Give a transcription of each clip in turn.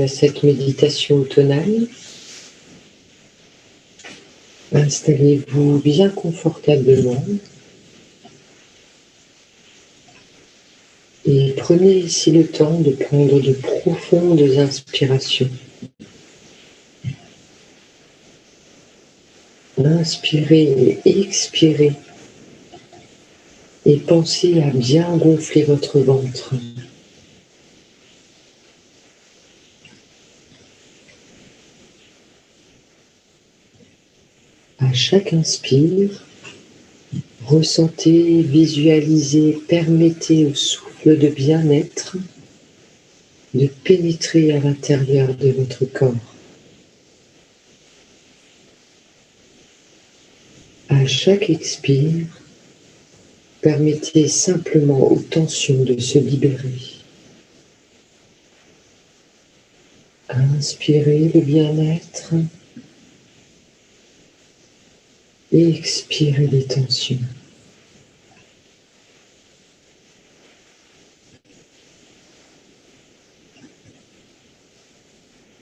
à cette méditation automnale. Installez-vous bien confortablement et prenez ici le temps de prendre de profondes inspirations. Inspirez et expirez et pensez à bien gonfler votre ventre. À chaque inspire, ressentez, visualisez, permettez au souffle de bien-être de pénétrer à l'intérieur de votre corps. À chaque expire, permettez simplement aux tensions de se libérer. Inspirez le bien-être et expirez les tensions.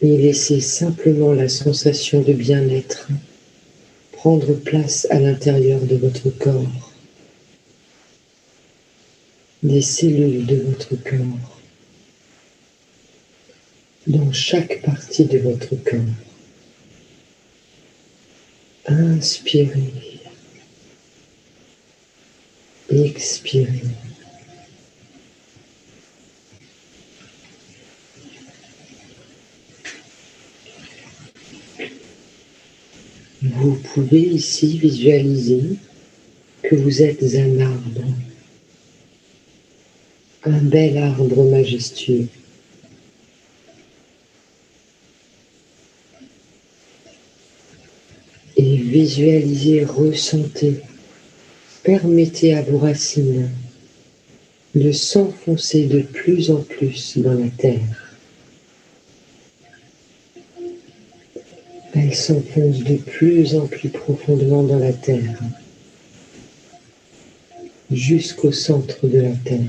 Et laissez simplement la sensation de bien-être prendre place à l'intérieur de votre corps, des cellules de votre corps, dans chaque partie de votre corps. Inspirez, expirez. Vous pouvez ici visualiser que vous êtes un bel arbre majestueux. Et visualisez, ressentez, permettez à vos racines de s'enfoncer de plus en plus dans la terre. Elles s'enfoncent de plus en plus profondément dans la terre, jusqu'au centre de la terre.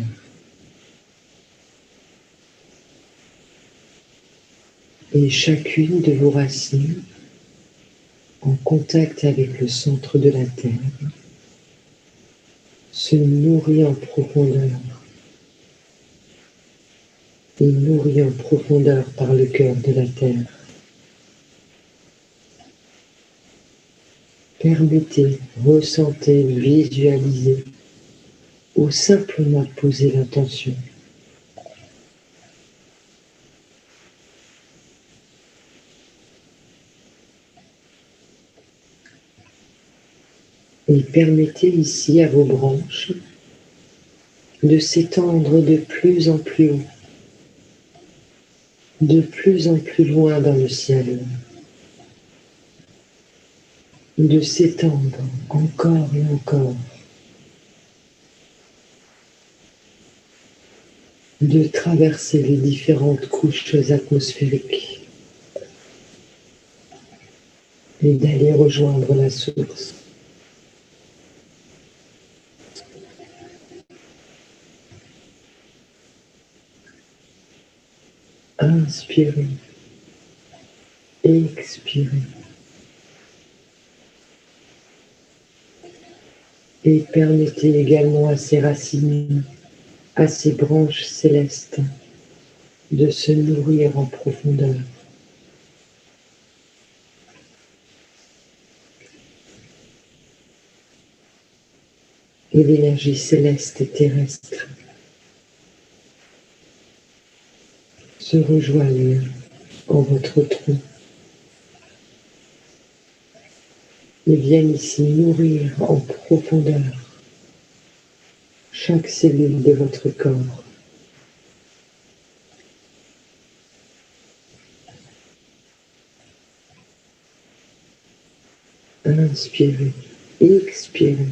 Et chacune de vos racines, en contact avec le centre de la terre, se nourrit en profondeur et nourrit en profondeur par le cœur de la terre. Permettez, ressentez, visualisez ou simplement posez l'intention. Et permettez ici à vos branches de s'étendre de plus en plus haut, de plus en plus loin dans le ciel, de s'étendre encore et encore, de traverser les différentes couches atmosphériques et d'aller rejoindre la source. Inspirez, expirez et permettez également à ces racines, à ces branches célestes de se nourrir en profondeur. Et l'énergie céleste et terrestre se rejoignent en votre tronc et viennent ici nourrir en profondeur chaque cellule de votre corps. Inspirez, expirez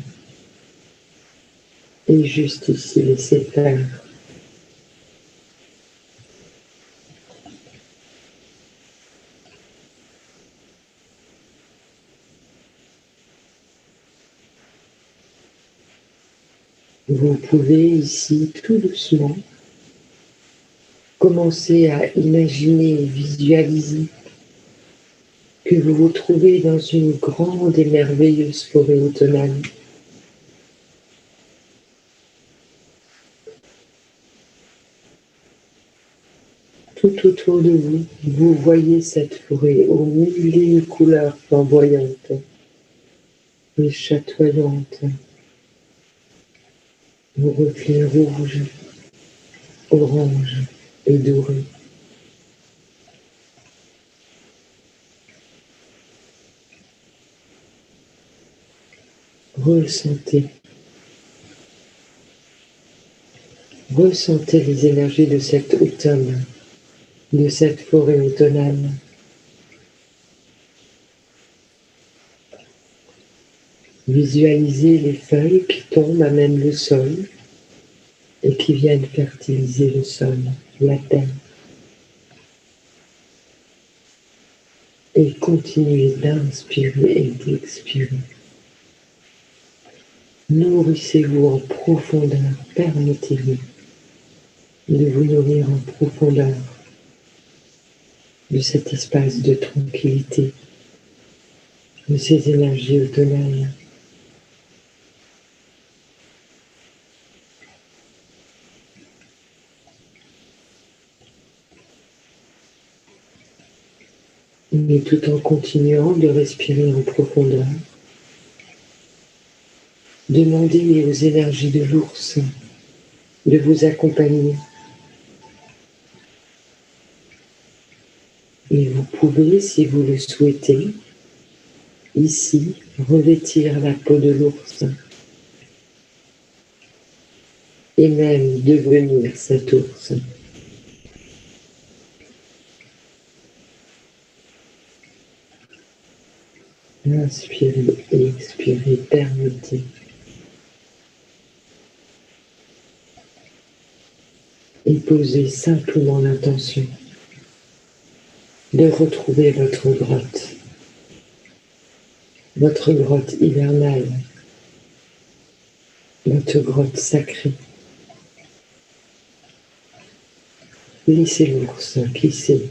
et juste ici laissez faire. Vous pouvez ici tout doucement commencez à imaginer et visualiser que vous vous trouvez dans une grande et merveilleuse forêt automnale. Tout autour de vous, vous voyez cette forêt aux mille et une couleurs flamboyantes et chatoyantes, aux reflets rouges, oranges et dorés. Ressentez les énergies de cet automne, de cette forêt automnale. Visualisez les feuilles qui tombent à même le sol et qui viennent fertiliser le sol, la terre. Et continuez d'inspirer et d'expirer. Nourrissez-vous en profondeur, permettez-vous de vous nourrir en profondeur de cet espace de tranquillité, de ces énergies automnales. Mais tout en continuant de respirer en profondeur, demandez aux énergies de l'ours de vous accompagner. Et vous pouvez, si vous le souhaitez, ici, revêtir la peau de l'ours et même devenir cet ours. Inspirez et expirez, permettez. Et posez simplement l'intention de retrouver votre grotte hivernale, votre grotte sacrée. Laissez l'ours qui sait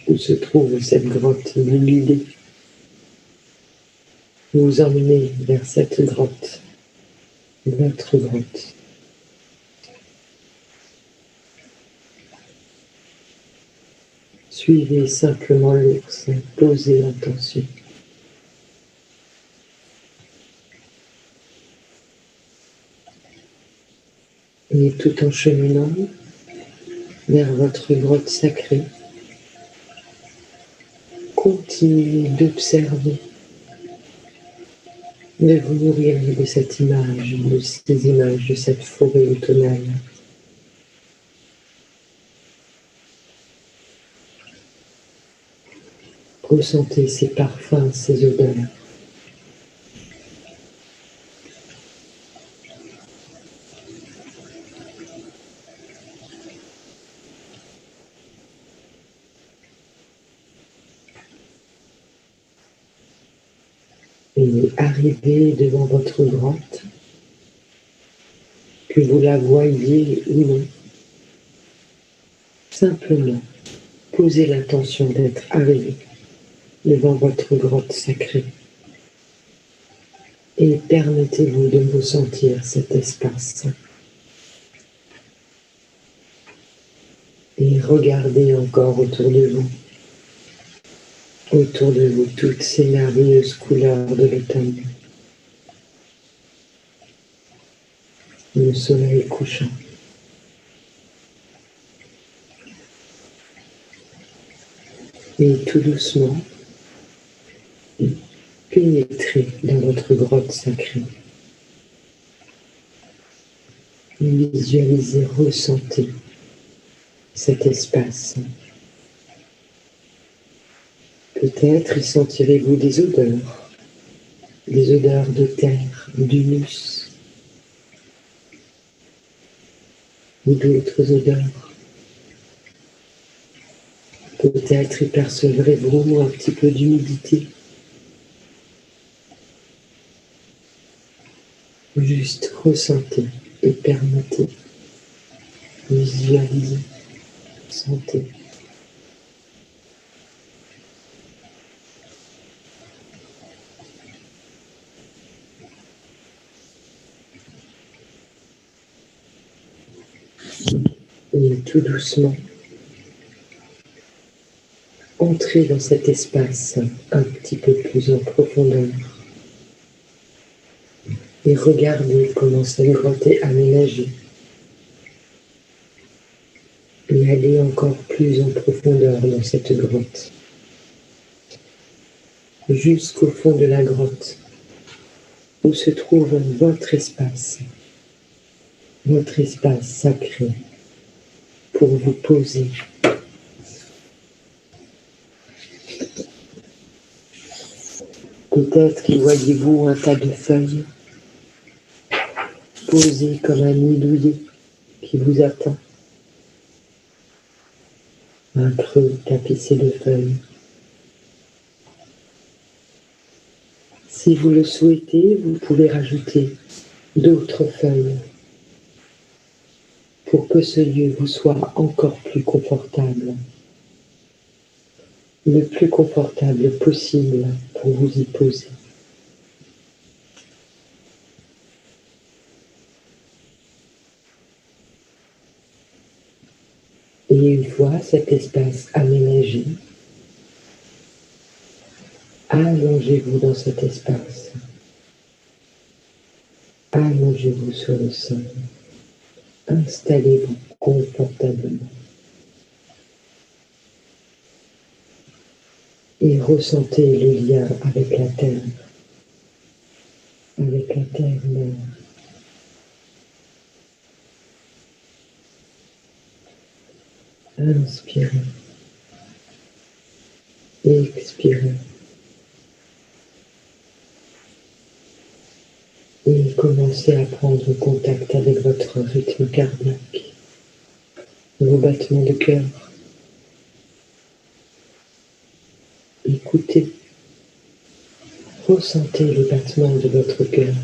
où se trouve cette grotte nous guider. Vous emmenez vers cette grotte, votre grotte. Suivez simplement l'ours, posez l'intention. Et tout en cheminant vers votre grotte sacrée, continuez d'observer, de vous nourrir de cette image, de ces images de cette forêt automnale. Ressentez ces parfums, ces odeurs. Et arrivez devant votre grotte, que vous la voyiez ou non, simplement posez l'intention d'être arrivé devant votre grotte sacrée et permettez-vous de ressentir cet espace. Et regardez encore autour de vous toutes ces merveilleuses couleurs de l'automne. Le soleil couchant. Et tout doucement, pénétrez dans votre grotte sacrée. Visualisez, ressentez cet espace. Peut-être y sentirez-vous des odeurs de terre, d'humus ou d'autres odeurs. Peut-être y percevrez-vous un petit peu d'humidité. Juste ressentez et permettez, visualisez. Sentez. Et tout doucement, entrez dans cet espace un petit peu plus en profondeur et regardez comment cette grotte est aménagée. Et allez encore plus en profondeur dans cette grotte, jusqu'au fond de la grotte, où se trouve votre espace sacré pour vous poser. Peut-être y voyez-vous un tas de feuilles posées comme un nid douillet qui vous attend. Un creux tapissé de feuilles. Si vous le souhaitez, vous pouvez rajouter d'autres feuilles pour que ce lieu vous soit encore plus confortable. Le plus confortable possible pour vous y poser. Et une fois cet espace aménagé, allongez-vous dans cet espace. Allongez-vous sur le sol. Installez-vous confortablement. Et ressentez le lien avec la terre mère. Inspirez. Expirez. Et commencez à prendre contact avec votre rythme cardiaque, vos battements de cœur. Écoutez, ressentez les battements de votre cœur.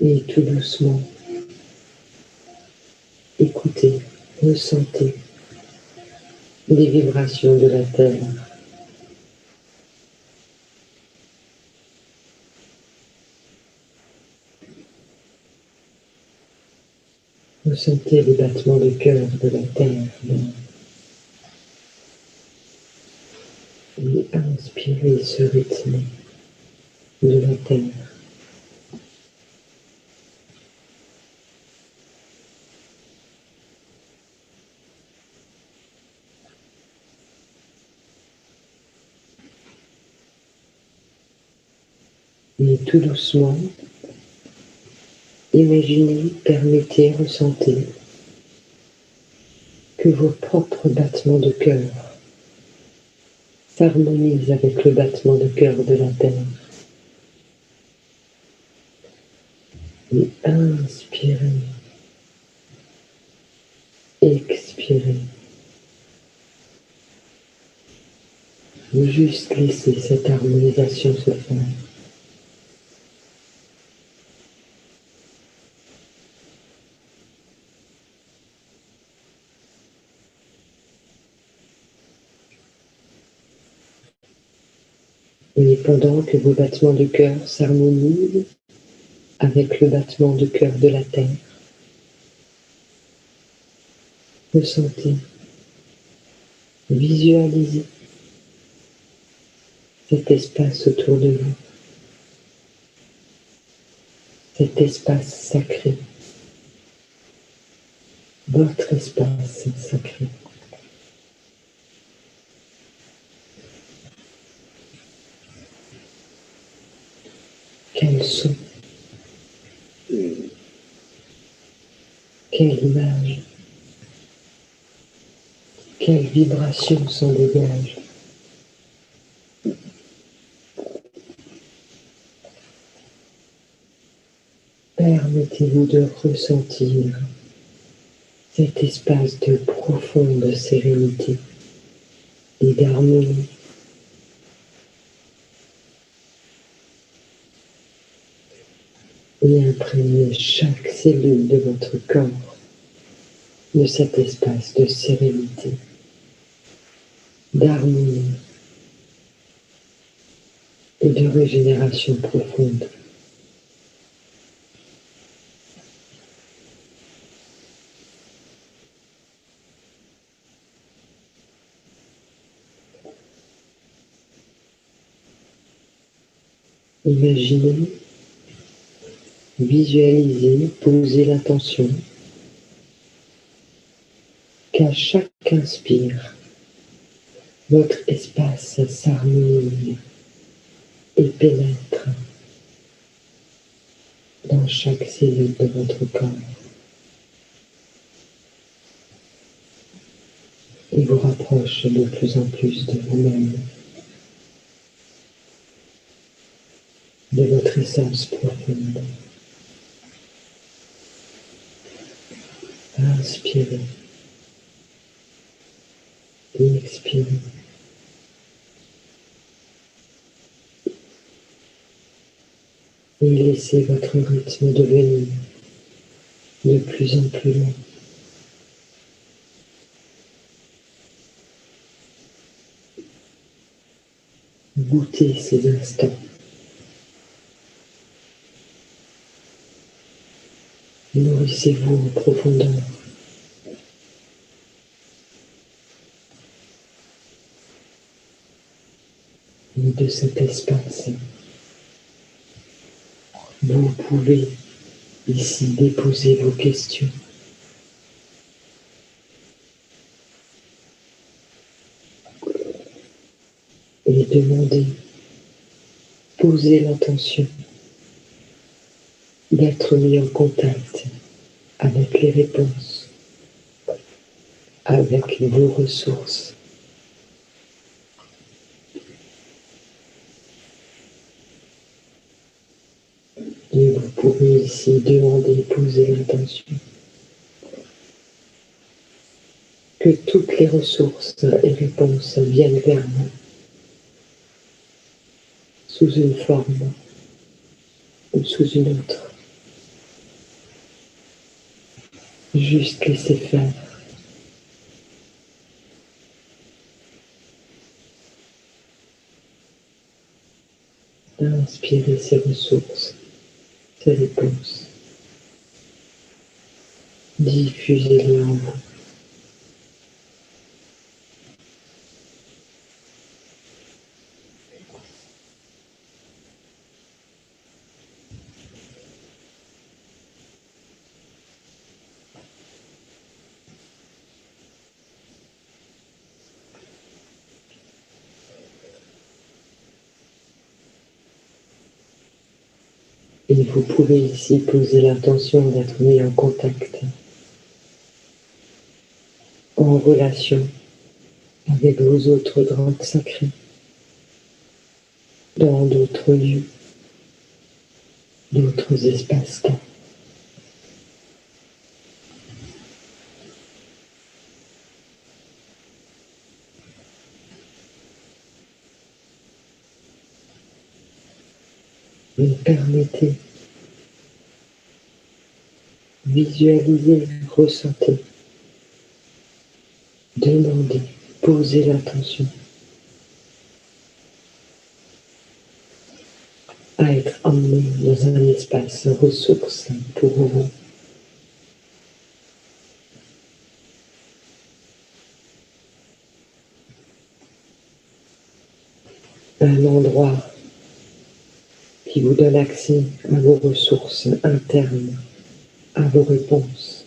Et tout doucement, écoutez, ressentez les vibrations de la terre. Ressentez les battements de cœur de la terre. Et inspirez ce rythme de la terre. Et tout doucement, imaginez, permettez, ressentez que vos propres battements de cœur s'harmonisent avec le battement de cœur de la terre. Et inspirez, expirez. Juste laissez cette harmonisation se faire. Et pendant que vos battements de cœur s'harmonisent avec le battement de cœur de la terre, ressentez, visualisez cet espace autour de vous, cet espace sacré, votre espace sacré. Quel son, quelle image, quelle vibration s'en dégage. Permettez-vous de ressentir cet espace de profonde sérénité et d'harmonie. Et imprégnez chaque cellule de votre corps de cet espace de sérénité, d'harmonie et de régénération profonde. Imaginez, visualisez, posez l'intention qu'à chaque inspire, votre espace s'harmonise et pénètre dans chaque cellule de votre corps et vous rapproche de plus en plus de vous-même, de votre essence profonde. Inspirez et expirez. Et laissez votre rythme devenir de plus en plus lent. Goûtez ces instants. Nourrissez-vous en profondeur. Et de cet espace, vous pouvez ici déposer vos questions. Et demander, poser l'intention d'être mis en contact avec les réponses, avec vos ressources. Et vous pouvez ici demander, poser l'intention que toutes les ressources et réponses viennent vers vous sous une forme ou sous une autre. Juste laisser faire. Inspirez ces ressources, ces réponses. Diffusez-les en vous. Et vous pouvez ici poser l'intention d'être mis en contact, en relation avec vos autres grottes sacrées, dans d'autres lieux, d'autres espaces-temps. Vous permettez, visualisez, ressentez, demandez, posez l'intention à être emmené dans un espace ressource pour vous. Un endroit qui vous donne accès à vos ressources internes, à vos réponses.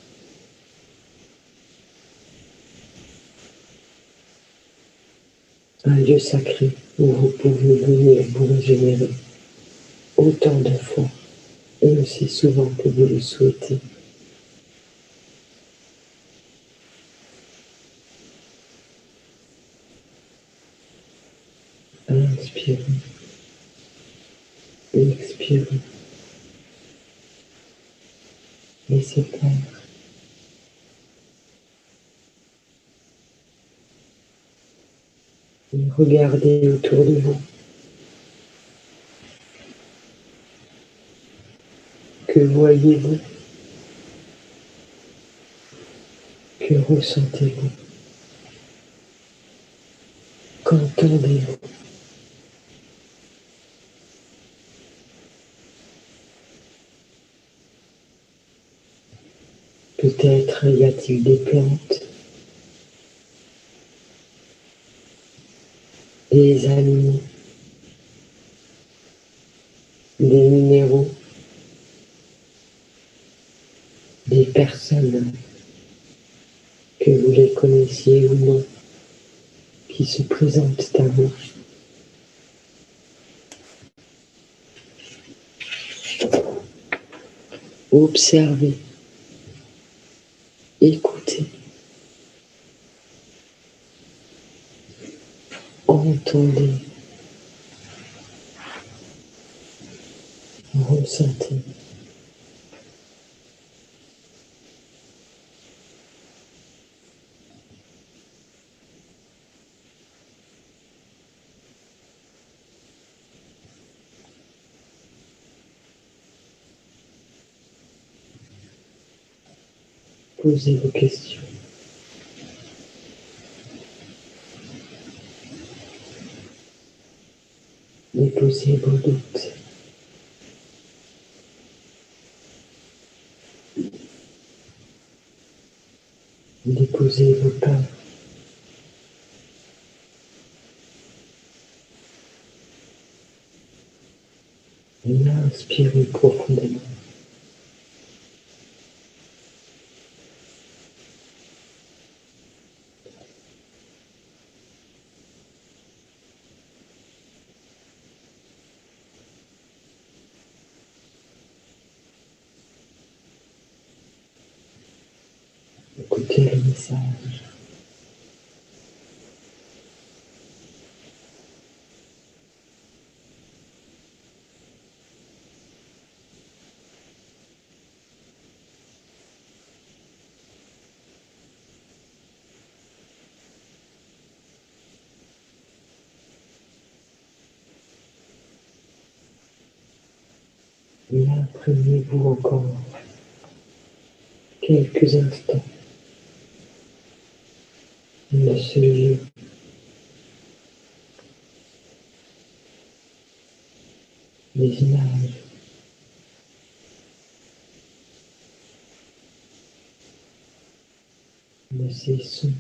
Un lieu sacré où vous pouvez venir vous régénérer autant de fois et aussi souvent que vous le souhaitez. Inspirez, expirez, laissez faire. Et regardez autour de vous. Que voyez-vous? Que ressentez-vous? Qu'entendez-vous? Peut-être y a-t-il des plantes, des animaux, des minéraux, des personnes, que vous les connaissiez ou non, qui se présentent à vous. Observez, écoutez, entendez, ressentez. Posez vos questions. Déposez vos doutes. Déposez vos peurs. Et inspirez profondément. Écoutez le message. Et imprégnez-vous encore quelques instants de ce lieu, des images, de ces sons,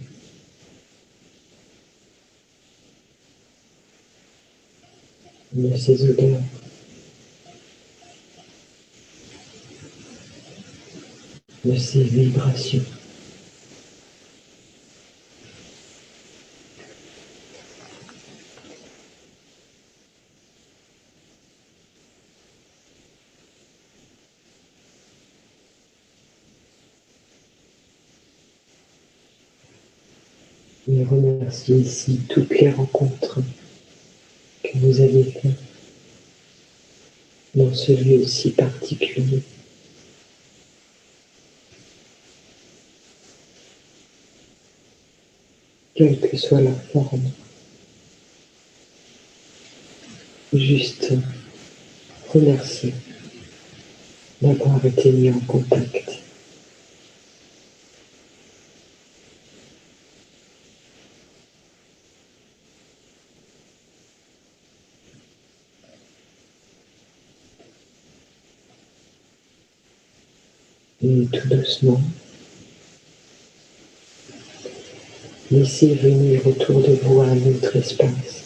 de ces odeurs. De ces vibrations. Et remerciez ici toutes les rencontres que vous avez faites dans ce lieu si particulier. Quelle que soit la forme, juste remerciez d'avoir été mis en contact. Et tout doucement, laissez venir autour de vous un autre espace.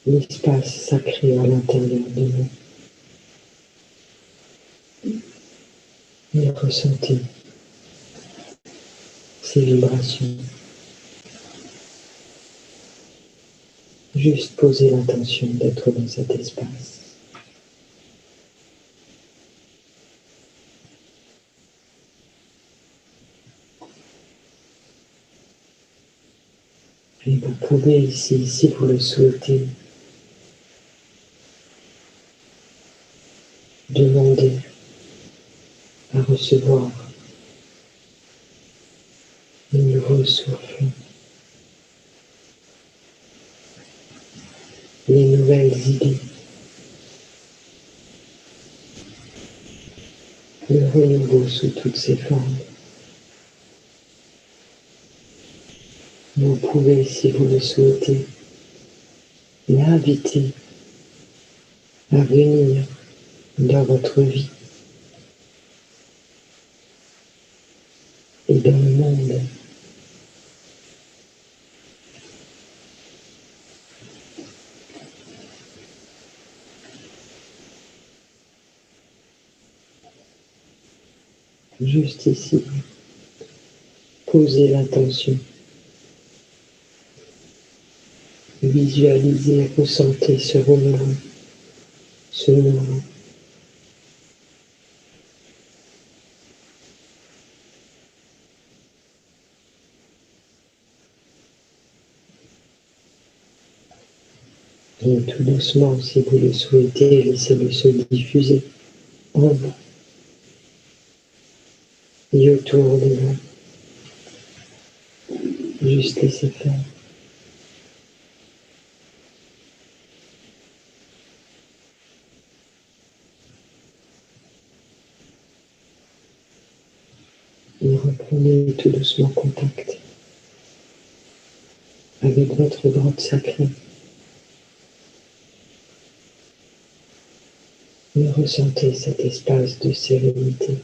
L'espace sacré à l'intérieur de nous. Et ressentez ces vibrations. Juste posez l'intention d'être dans cet espace. Et vous pouvez ici, si vous le souhaitez, recevoir le nouveau souffle, les nouvelles idées, le renouveau sous toutes ses formes. Vous pouvez, si vous le souhaitez, l'inviter à venir dans votre vie et dans le monde. Juste ici, posez l'intention. Visualisez, ressentez ce renouveau, ce nouveau. Et tout doucement, si vous le souhaitez, laissez-le se diffuser en vous et autour de vous. Juste laissez faire. Et reprenez tout doucement contact avec votre grotte sacrée. Et ressentez cet espace de sérénité,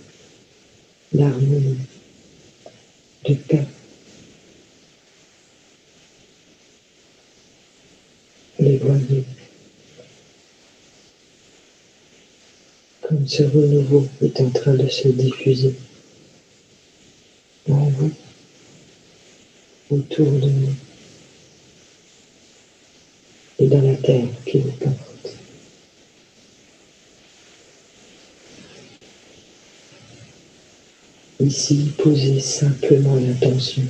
d'harmonie, de paix. Les voyez comme ce renouveau est en train de se diffuser en vous, autour de vous et dans la terre qui vous porte. Ici, posez simplement l'intention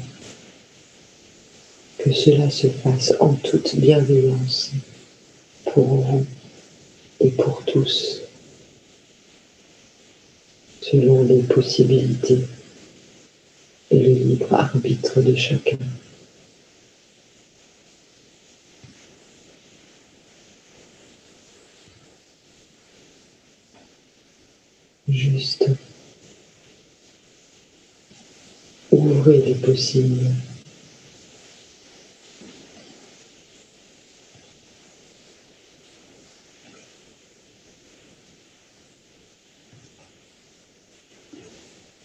que cela se fasse en toute bienveillance pour vous et pour tous, selon les possibilités et le libre arbitre de chacun. Juste ouvrez les possibles.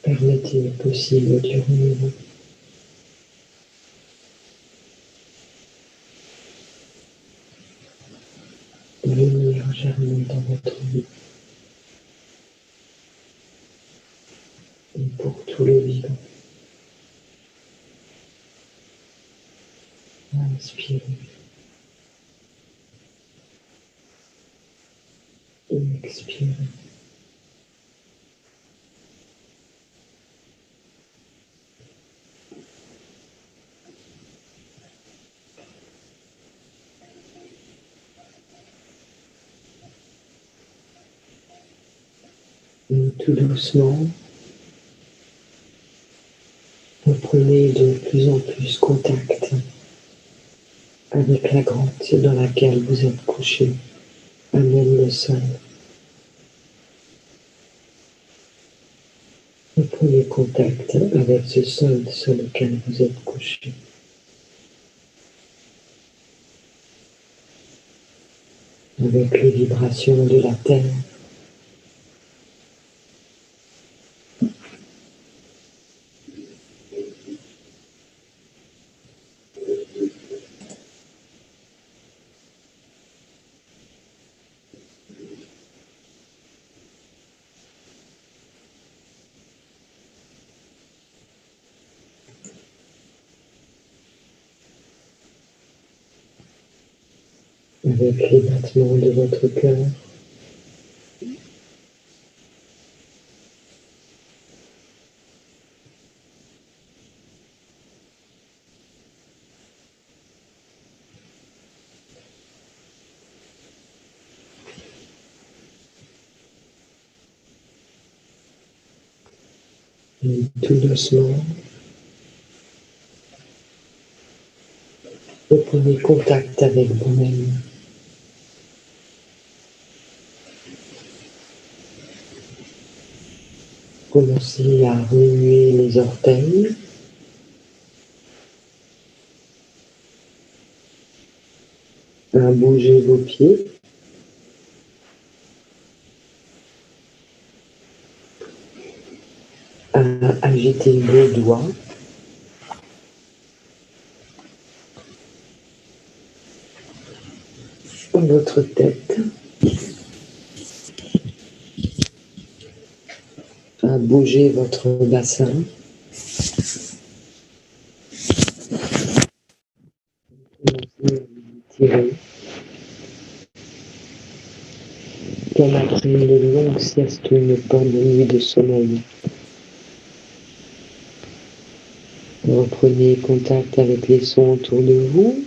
Permettez le possible du renouveau. Venir germer dans votre vie et pour tout le vivant. Inspirez et expirez. Et tout doucement, reprenez de plus en plus contact avec la grotte dans laquelle vous êtes couché, à même le sol. Reprenez contact avec ce sol sur lequel vous êtes couché. Avec les vibrations de la terre. Avec les battements de votre cœur. Et tout doucement, reprenez contact avec vous-même. Commencez à remuer les orteils. À bouger vos pieds. À agiter vos doigts. Votre tête. À bouger votre bassin. Commencez à vous étirer. Comme après une longue sieste ou une bonne nuit de sommeil. Reprenez contact avec les sons autour de vous.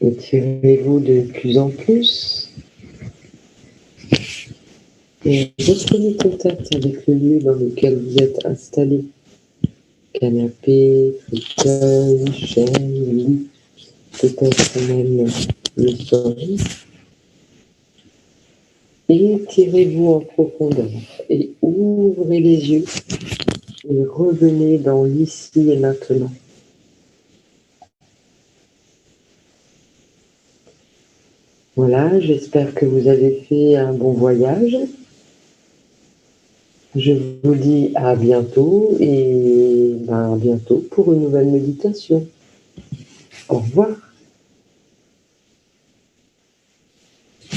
Étirez-vous de plus en plus. Et reprenez contact avec le lieu dans lequel vous êtes installé. Canapé, fauteuil, chaise, lit, peut-être même le sol. Étirez-vous en profondeur et ouvrez les yeux et revenez dans l'ici et maintenant. Voilà, j'espère que vous avez fait un bon voyage. Je vous dis à bientôt et à bientôt pour une nouvelle méditation. Au revoir.